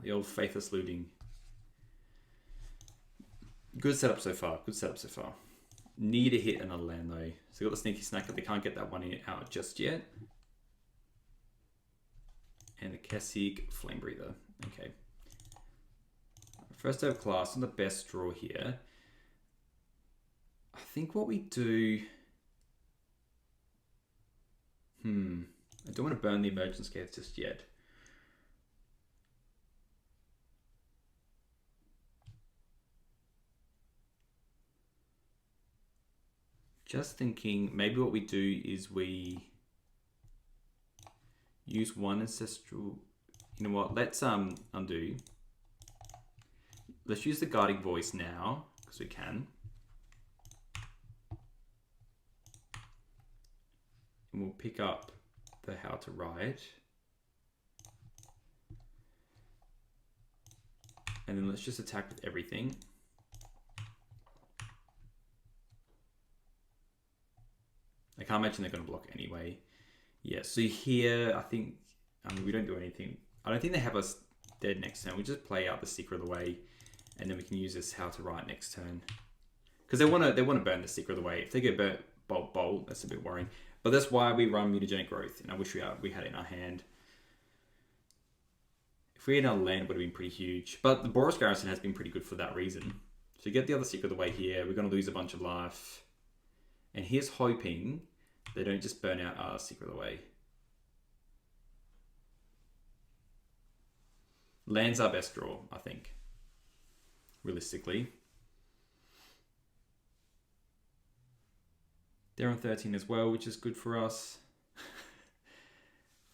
The old Faithless Looting. Good setup so far. Good setup so far. Need to hit another land though. So we got the Sneaky Snacker. They can't get that one out just yet. And the Kessig Flame Breather. Okay. First out of class, not the best draw here. I think what we do... I don't want to burn the Emergence Gates just yet. Just thinking, maybe what we do is we use one ancestral. You know what? Let's undo. Let's use the guiding voice now because we can. And we'll pick up the how to write. And then let's just attack with everything. I can't imagine they're going to block anyway. Yeah, so here, I think, we don't do anything. I don't think they have us dead next turn. We just play out the Secret of the Way, and then we can use this how to write next turn. Because they want to burn the Secret of the Way. If they get burnt bolt, that's a bit worrying. But that's why we run Mutagenic Growth, and I wish we had it in our hand. If we had another land, it would have been pretty huge. But the Boros Garrison has been pretty good for that reason. So you get the other Secret of the Way here. We're going to lose a bunch of life. And here's hoping they don't just burn out our Secret of the Way. Land's our best draw, I think. Realistically. They're on 13 as well, which is good for us.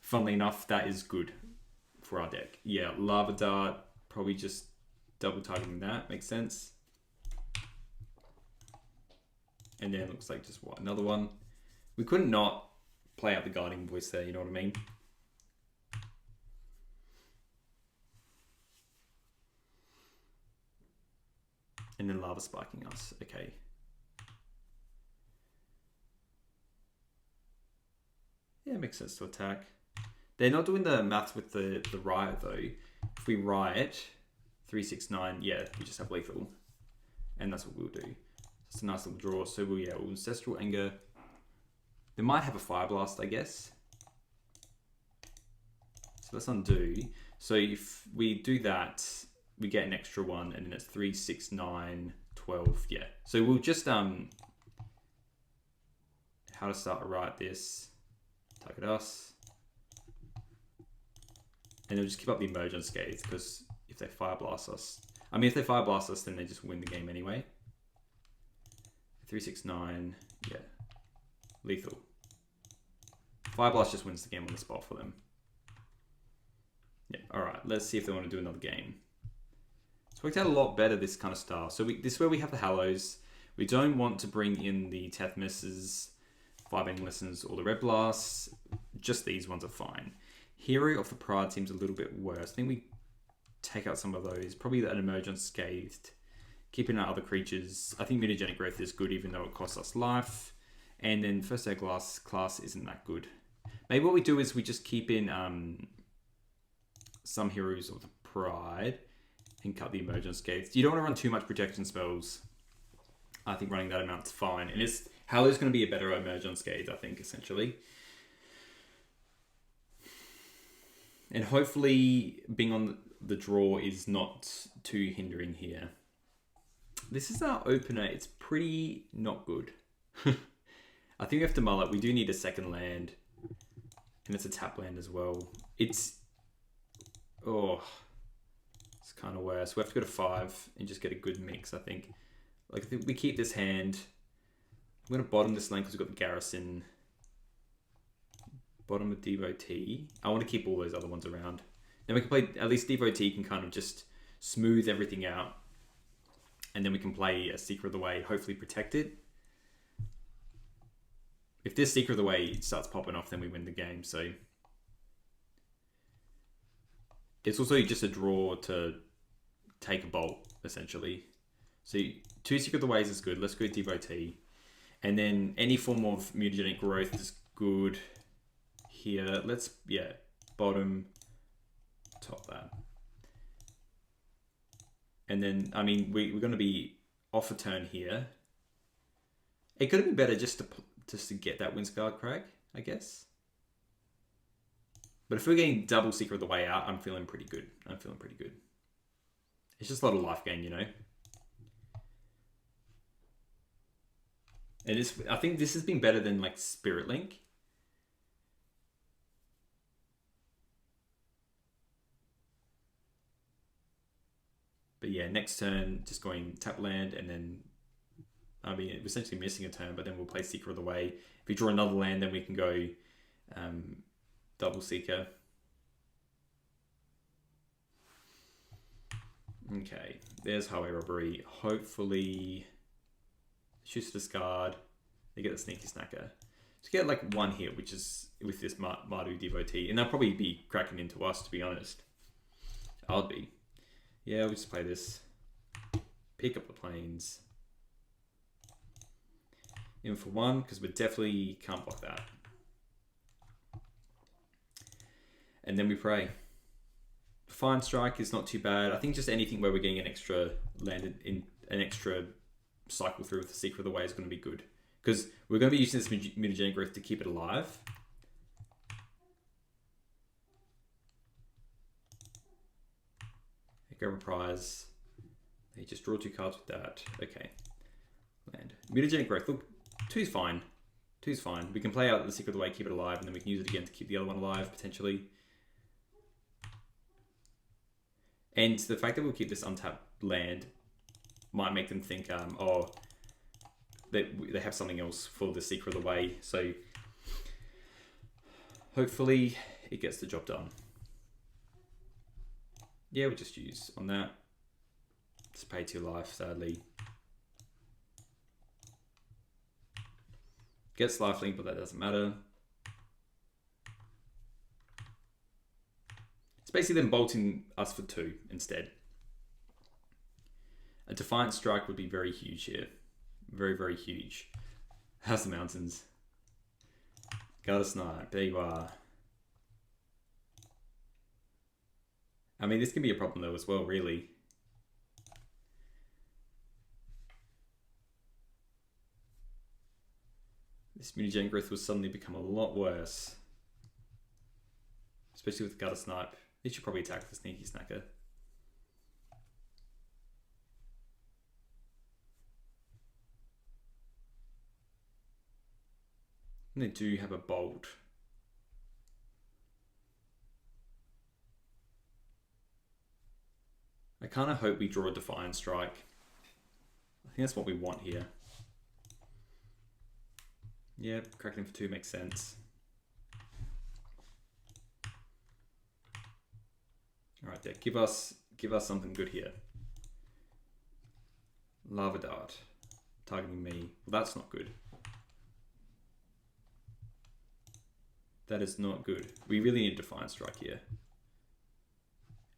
Funnily enough, that is good for our deck. Yeah, Lava Dart, probably just double targeting that. Makes sense. And then it looks like just what, another one. We couldn't not play out the guiding voice there, you know what I mean? And then lava spiking us. Okay. Yeah, it makes sense to attack. They're not doing the maths with the riot though. If we riot 369, yeah, we just have lethal. And that's what we'll do. It's a nice little draw. So we'll Ancestral Anger. They might have a Fire Blast, I guess. So let's undo. So if we do that, we get an extra one, and then it's 3, 6, 9, 12. Yeah. So we'll just how to start to write this. Target us. And they'll just keep up the Emerge Unscathed, because if they Fire Blast us, if they Fire Blast us, then they just win the game anyway. 3, 6, 9, yeah. Lethal. Fire Blast just wins the game on the spot for them. Yeah, alright, let's see if they want to do another game. It's worked out a lot better, this kind of style. So this is where we have the Hallows. We don't want to bring in the Tethmis's, 5 Lessons, or the Red Blasts. Just these ones are fine. Hero of the Pride seems a little bit worse. I think we take out some of those. Probably an Emerge Unscathed. Keeping out other creatures. I think Mutagenic Growth is good even though it costs us life. And then First Aid class isn't that good. Maybe what we do is we just keep in some Heroes of the Pride and cut the Emerge Unscathed. You don't want to run too much protection spells. I think running that amount's fine. And Hallow's going to be a better Emerge Unscathed, I think, essentially. And hopefully being on the draw is not too hindering here. This is our opener. It's pretty not good. I think we have to mull it. We do need a second land. And it's a tap land as well. It's kind of worse. We have to go to 5 and just get a good mix, I think. Like, I think we keep this hand. I'm going to bottom this lane because we've got the Garrison. Bottom of Devotee. I want to keep all those other ones around. Then we can play, at least Devotee can kind of just smooth everything out. And then we can play a Secret of the Way, hopefully protect it. If this Secret of the Way starts popping off, then we win the game. So it's also just a draw to take a bolt, essentially. So 2 Secret of the Ways is good. Let's go Devotee. And then any form of Mutagenic Growth is good here. Let's, bottom, top that. And then, we're going to be off a turn here. It could have been better just to get that Windscarred Crag, I guess. But if we're getting double Secret of the Way out, I'm feeling pretty good. It's just a lot of life gain, you know. And I think this has been better than like Spirit Link. But yeah, next turn, just going tap land, and then, we're essentially missing a turn, but then we'll play Secret of the Way. If we draw another land, then we can go double seeker. Okay, there's highway robbery. Hopefully, choose to discard. They get the sneaky snacker. To get like one hit, which is with this Mardu devotee, and they'll probably be cracking into us. To be honest, I'd be. Yeah, we'll just play this. Pick up the planes. In for one, because we definitely can't block that. And then we pray. Fine strike is not too bad. I think just anything where we're getting an extra landed in an extra cycle through with the Secret of the Way is going to be good. Because we're going to be using this mutagenic growth to keep it alive. Grab a prize. They just draw 2 cards with that. Okay. Land. Mutagenic growth. Look, 2's fine. 2's fine. We can play out the Secret of the Way, keep it alive, and then we can use it again to keep the other one alive, potentially. And the fact that we'll keep this untapped land might make them think, oh, that they have something else for the Secret of the Way. So hopefully it gets the job done. Yeah, we'll just use on that. Just pay 2 life, sadly. Gets lifelink, but that doesn't matter. It's basically them bolting us for 2 instead. A Defiant Strike would be very huge here. Very, very huge. How's the mountains? Guard a Snipe, there you are. I mean, this can be a problem though as well, really. This mutagenic growth will suddenly become a lot worse. Especially with Guard a Snipe. They should probably attack the sneaky snacker. And they do have a bolt. I kind of hope we draw a Defiant Strike. I think that's what we want here. Yeah, cracking for 2 makes sense. All right, there. Give us something good here. Lava Dart. Targeting me. Well, that's not good. That is not good. We really need a Defiant Strike here.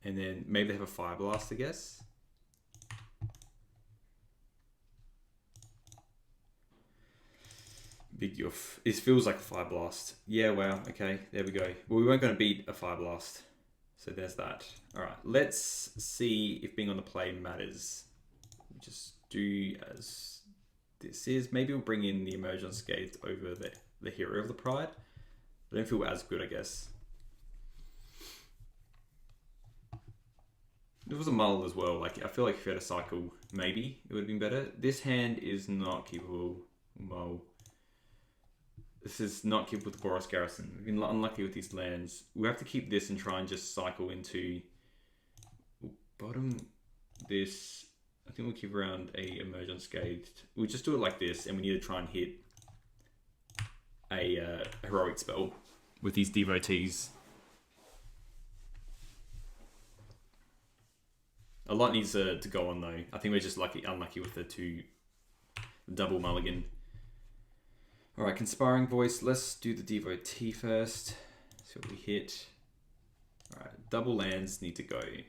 And then maybe they have a Fire Blast, I guess. Big Yuff. It feels like a Fire Blast. Yeah, wow. Okay, there we go. Well, we weren't going to beat a Fire Blast. So there's that. All right, let's see if being on the play matters. Just do as this is. Maybe we'll bring in the Emerge Unscathed over the Hero of the Pride. I don't feel as good, I guess. It was a mull as well. Like, I feel like if you had a cycle, maybe it would have been better. This hand is not keepable. Mull. This is not keepable with the Boros Garrison. We've been unlucky with these lands. We have to keep this and try and just cycle into bottom this. I think we'll keep around a Emerge Unscathed. We'll just do it like this, and we need to try and hit a heroic spell with these devotees. A lot needs to go on though. I think we're just unlucky with the double mulligan. All right, Conspiring Voice. Let's do the devotee first. See what we hit. All right, double lands need to go. And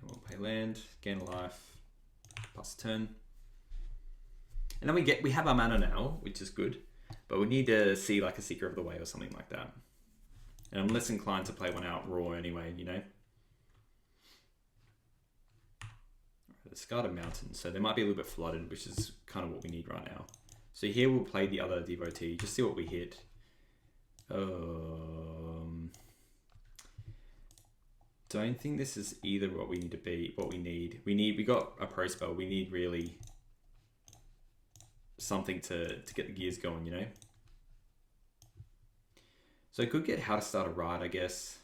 we'll pay land, gain a life, pass a turn. And then we have our mana now, which is good. But we need to see like a Seeker of the Way or something like that. And I'm less inclined to play one out raw anyway, you know? The Discarded Mountain, so they might be a little bit flooded, which is kind of what we need right now. So here we'll play the other devotee, just see what we hit. Don't think this is either what we need to be, what we need. We got a pro spell, we need really something to get the gears going, you know? So I could get How to Start a Ride, I guess.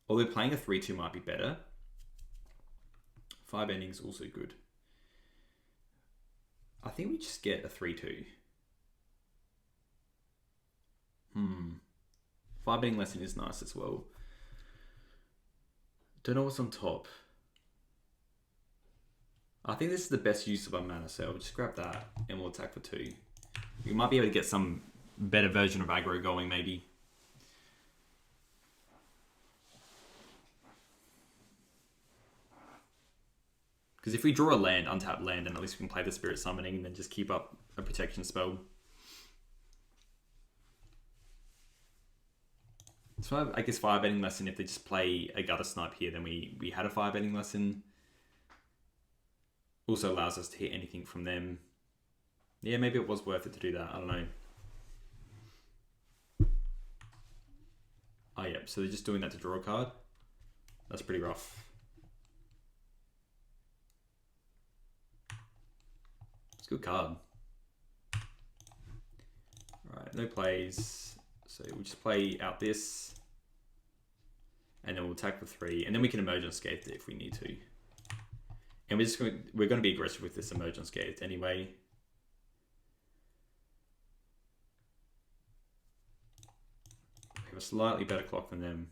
Although playing a 3-2 might be better. 5 endings also good. I think we just get a 3-2. 5-betting lesson is nice as well. Don't know what's on top. I think this is the best use of our mana, so we'll just grab that and we'll attack for 2. We might be able to get some better version of aggro going, maybe. Because if we draw a land, untapped land, then at least we can play the Spirit Summoning and then just keep up a protection spell. So I guess 5-betting lesson, if they just play a Gutter Snipe here, then we had a 5-betting lesson. Also allows us to hit anything from them. Yeah, maybe it was worth it to do that. I don't know. Oh, yeah. So they're just doing that to draw a card. That's pretty rough. It's a good card. Alright, no plays. So we'll just play out this. And then we'll attack for 3. And then we can Emerge Unscathed if we need to. And we're going to be aggressive with this Emerge Unscathed anyway. We have a slightly better clock than them.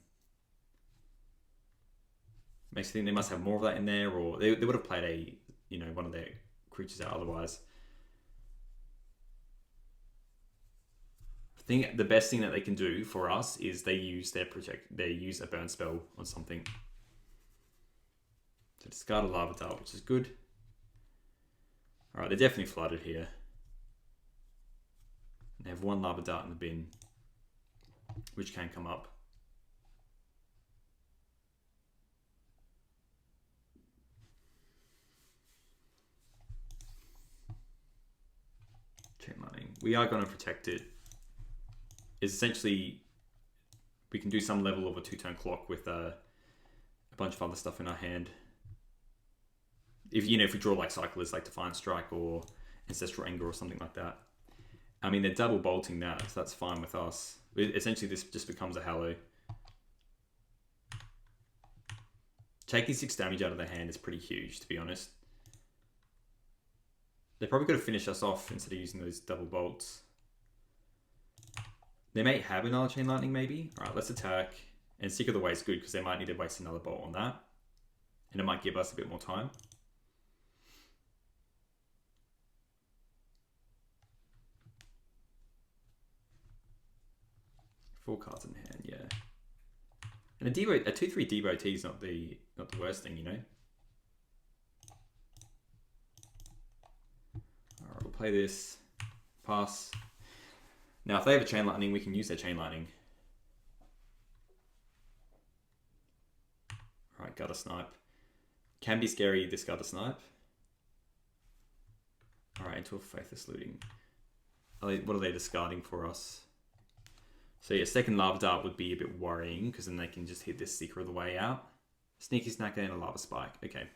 Makes me think they must have more of that in there, or they would have played one of their creatures out otherwise. I think the best thing that they can do for us is they use a burn spell on something. So discard a Lava Dart, which is good. Alright, they're definitely flooded here. They have 1 Lava Dart in the bin, which can come up. Chain Lightning. We are going to protect it. It's essentially, we can do some level of a 2-turn clock with a bunch of other stuff in our hand. If we draw like Cyclist, like Defiant Strike or Ancestral Anger or something like that. I mean, they're double bolting that, so that's fine with us. Essentially, this just becomes a Hallow. Taking 6 damage out of their hand is pretty huge, to be honest. They probably could have finished us off instead of using those double bolts. They may have another Chain Lightning, maybe. Alright, let's attack. And Seek of the Way is good because they might need to waste another bolt on that. And it might give us a bit more time. Four cards in hand, yeah. And a 2/3 Devotee is not the worst thing, Alright, we'll play this. Pass. Now, if they have a Chain Lightning, we can use their Chain Lightning. Alright, Gutter Snipe. Can be scary, this Gutter Snipe. Alright, into a Faithless Looting. What are they discarding for us? So yeah, second Lava Dart would be a bit worrying, because then they can just hit this Seeker of the Way out. Sneaky Snacker and a Lava Spike. Okay.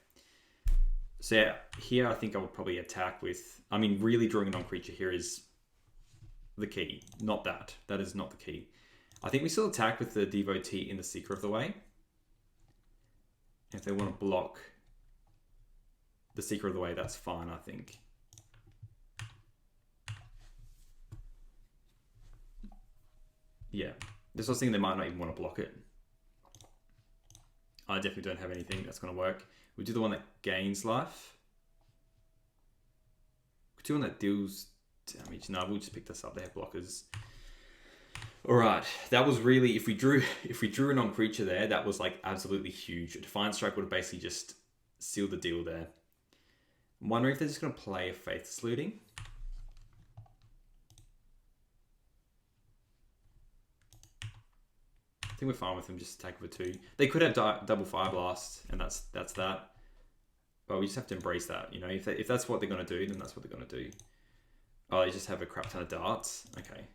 So yeah, here I think I would probably attack with... I mean, really drawing a non-creature here is the key. Not that. That is not the key. I think we still attack with the Devotee in the Seeker of the Way. If they want to block the Seeker of the Way, that's fine, I think. Yeah. This was thinking they might not even want to block it. I definitely don't have anything that's going to work. We do the one that gains life. We do one that deals damage. No, we'll just pick this up. They have blockers. Alright, that was really, if we drew a non-creature there, that was like absolutely huge. A Defiant Strike would have basically just sealed the deal there. I'm wondering if they're just going to play a Faithless Looting. I think we're fine with them just attack for 2. They could have double Fire Blast, and that's that. But we just have to embrace that, If that's what they're going to do, then that's what they're going to do. Oh, they just have a crap ton of darts? Okay.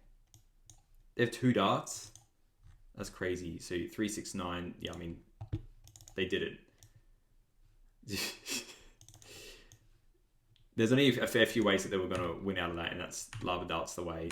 They have 2 darts? That's crazy. So 3, 6, 9. Yeah, I mean, they did it. There's only a fair few ways that they were going to win out of that, and that's Lava Dart's the way.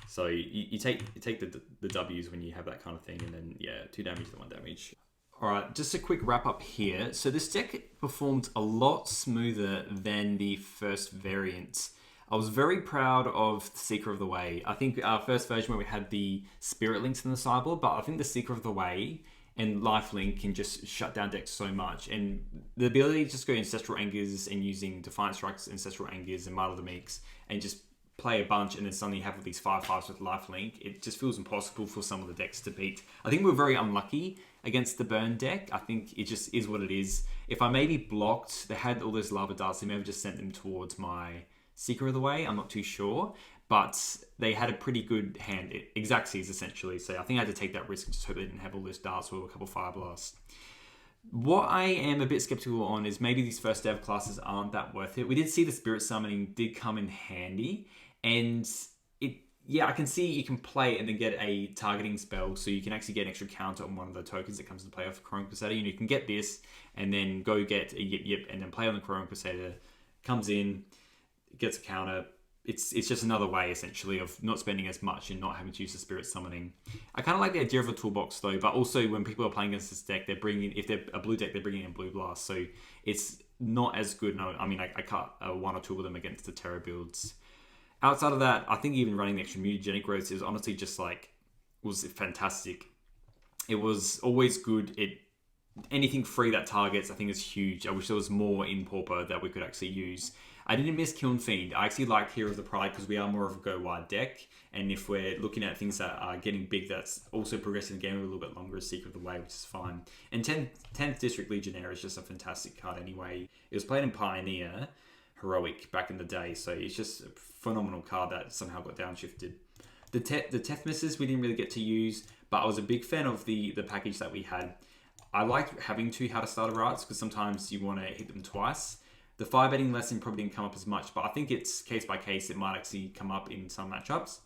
So you take the W's when you have that kind of thing, and then, yeah, 2 damage to 1 damage. Alright, just a quick wrap up here. So this deck performed a lot smoother than the first variant. I was very proud of the Seeker of the Way. I think our first version where we had the Spirit Links in the sideboard, but I think the Seeker of the Way and Lifelink can just shut down decks so much. And the ability to just go Ancestral Angers and using Defiant Strikes, Ancestral Angers, and Martyr the Mix, and just play a bunch and then suddenly have these 5/5s with Lifelink, it just feels impossible for some of the decks to beat. I think we're very unlucky against the burn deck. I think it just is what it is. If I maybe blocked, they had all those lava darts, they may have just sent them towards my Seeker of the Way. I'm not too sure. But they had a pretty good hand, exact seas essentially. So I think I had to take that risk and just hope they didn't have all those darts or a couple Fire Blasts. What I am a bit skeptical on is maybe these first dev classes aren't that worth it. We did see the Spirit Summoning did come in handy, and I can see you can play it and then get a targeting spell, so you can actually get an extra counter on one of the tokens that comes into play off Chrome Crusader. You can get this and then go get a Yip and then play on the Chrome Crusader. Comes in, gets a counter. It's just another way, essentially, of not spending as much and not having to use the Spirit Summoning. I kind of like the idea of a toolbox, though, but also when people are playing against this deck, if they're a blue deck, they're bringing in Blue Blast, so it's not as good. No, I mean, I cut one or two of them against the Terra builds. Outside of that, I think even running the extra Mutagenic Growth is honestly just was fantastic. It was always good. Anything free that targets, I think, is huge. I wish there was more in Pauper that we could actually use. I didn't miss Kiln Fiend. I actually like Hero of the Pride because we are more of a go-wide deck. And if we're looking at things that are getting big, that's also progressing the game a little bit longer as Secret of the Way, which is fine. And 10th District Legionnaire is just a fantastic card anyway. It was played in Pioneer Heroic back in the day, so it's just a phenomenal card that somehow got downshifted. The Teth Misses we didn't really get to use, but I was a big fan of the package that we had. I liked having two How to Starter Arts because sometimes you want to hit them twice. The fire betting lesson probably didn't come up as much, but I think it's case by case. It might actually come up in some matchups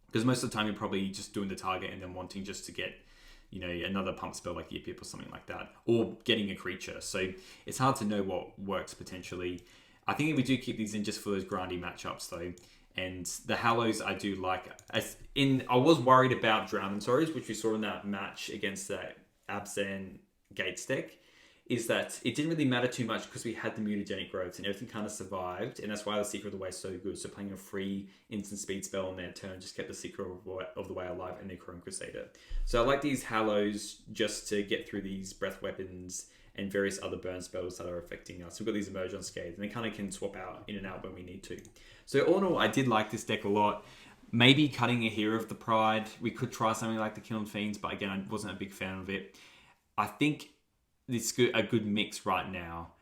because most of the time you're probably just doing the target and then wanting just to get, another pump spell like Yip Yip or something like that, or getting a creature. So it's hard to know what works potentially. I think we do keep these in just for those grindy matchups though. And the Hallows I do like. I was worried about Drown Sorrows, which we saw in that match against that Abzan Gates deck, is that it didn't really matter too much because we had the Mutagenic Growths and everything kind of survived, and that's why the Secret of the Way is so good. So playing a free instant speed spell on their turn just kept the Secret of the Way alive and their Chrome Crusader. So I like these Hallows just to get through these Breath Weapons and various other burn spells that are affecting us. We've got these Emerge on Scathe, and they kind of can swap out in and out when we need to. So all in all, I did like this deck a lot. Maybe cutting a Hero of the Pride. We could try something like the Kiln Fiends, but again, I wasn't a big fan of it. I think it's a good mix right now.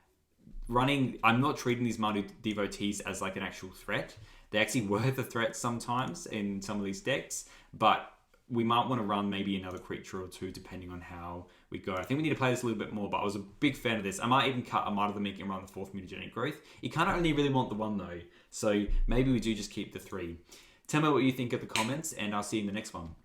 I'm not treating these Mardu Devotees as like an actual threat. They actually were the threat sometimes in some of these decks, but we might want to run maybe another creature or two depending on how we go. I think we need to play this a little bit more, but I was a big fan of this. I might even cut a Martyr the Meek and run the 4th Mutagenic Growth. You kind of only really want the 1 though, so maybe we do just keep the 3. Tell me what you think of the comments, and I'll see you in the next one.